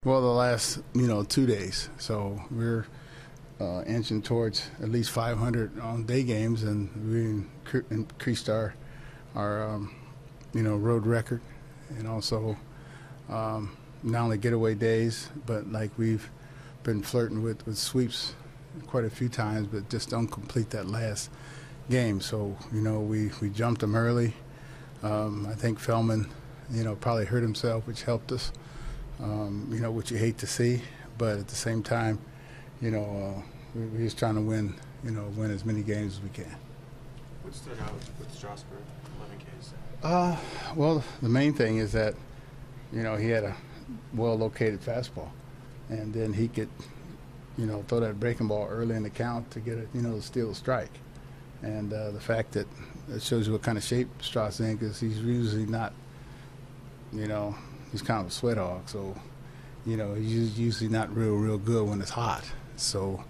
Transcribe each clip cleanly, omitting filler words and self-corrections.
Well, the last 2 days. So we're inching towards at least 500 on day games, and we increased our road record, and also not only getaway days, but like we've been flirting with sweeps quite a few times, but just don't complete that last game. So we jumped them early. I think Feldman probably hurt himself, which helped us. Which you hate to see, but at the same time, we're just trying to win as many games as we can. What stood out with Strasburg, 11 Ks? Well, the main thing is that, he had a well-located fastball, and then he could, throw that breaking ball early in the count to get it, to steal a strike. And the fact that it shows you what kind of shape Stras's in, because he's usually not, he's kind of a sweat hog, so he's usually not real good when it's hot. So,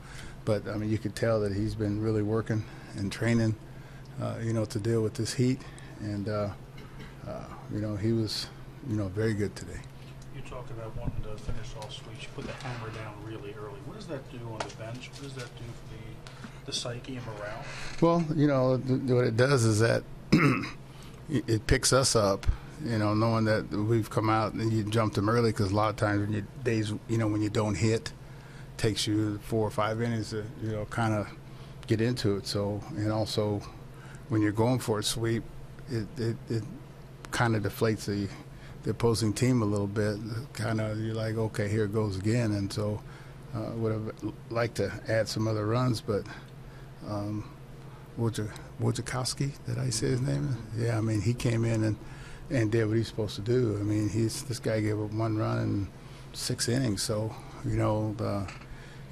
but I mean, you could tell that he's been really working and training, to deal with this heat, and he was, very good today. You talked about wanting to finish all sweeps. You put the hammer down really early. What does that do on the bench? What does that do for the psyche and morale? Well, what it does is that it picks us up. Knowing that we've come out and you jumped them early, because a lot of times when when you don't hit, it takes you 4 or 5 innings to, kind of get into it. So, and also when you're going for a sweep, it kind of deflates the opposing team a little bit. Kind of, you're like, okay, here it goes again. And so would have liked to add some other runs, but Wojciechowski, did I say his name? Yeah, I mean, he came in and did what he's supposed to do. I mean, this guy gave up 1 run in 6 innings. So, the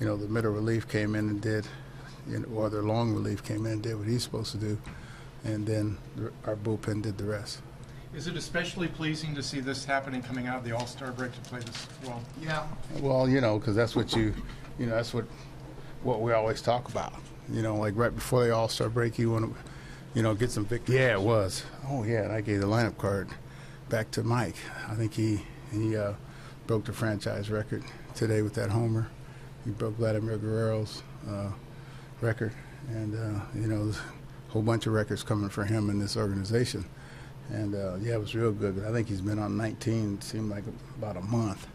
middle relief came in and did, or their long relief came in and did what he's supposed to do, and then our bullpen did the rest. Is it especially pleasing to see this happening coming out of the All-Star break to play this well? Yeah. Well, because that's what that's what we always talk about. Like right before the All-Star break, you want to, get some victories. Yeah, it was. Oh, yeah, and I gave the lineup card back to Mike. I think he broke the franchise record today with that homer. He broke Vladimir Guerrero's record, and, there's a whole bunch of records coming for him in this organization. And, it was real good. I think he's been on 19, it seemed like about a month.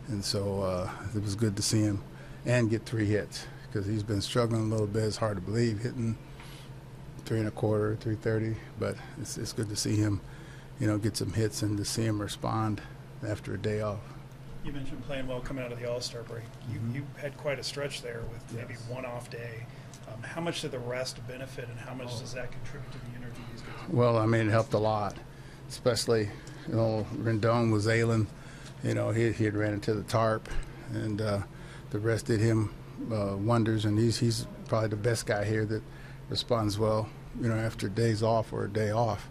And so it was good to see him and get 3 hits, because he's been struggling a little bit. It's hard to believe, hitting 3 1/4, 330, but it's good to see him, get some hits and to see him respond after a day off. You mentioned playing well coming out of the All-Star break. You had quite a stretch there with maybe one off day. How much did the rest benefit, and how much does that contribute to the energy these guys? Well, I mean, it helped a lot, especially, Rendon was ailing. He had ran into the tarp, and the rest did him wonders, and he's probably the best guy here that responds well, after days off or a day off.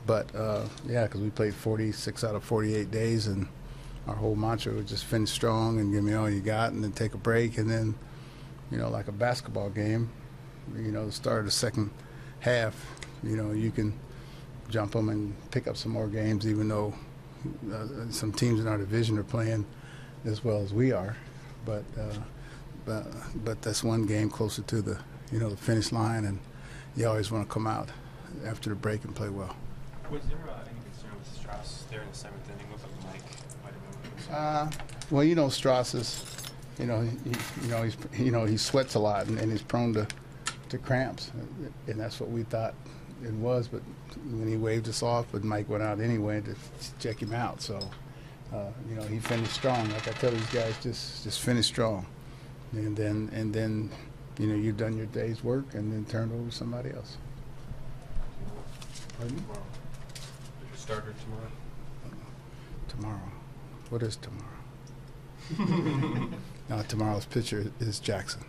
But, because we played 46 out of 48 days, and our whole mantra was just finish strong and give me all you got, and then take a break, and then, like a basketball game, the start of the second half, you can jump them and pick up some more games, even though some teams in our division are playing as well as we are. But that's one game closer to the the finish line, and you always want to come out after the break and play well. Was there any concern with Stras there in the 7th inning? Looked like Mike might have been well, Stras is, he sweats a lot, and he's prone to cramps, and that's what we thought it was. But when he waved us off, but Mike went out anyway to check him out. So, he finished strong. Like I tell these guys, just finish strong, and then. You've done your day's work and then turn it over to somebody else. Pardon? tomorrow. Is your starter tomorrow? Tomorrow? What is tomorrow? No, tomorrow's pitcher is Jackson.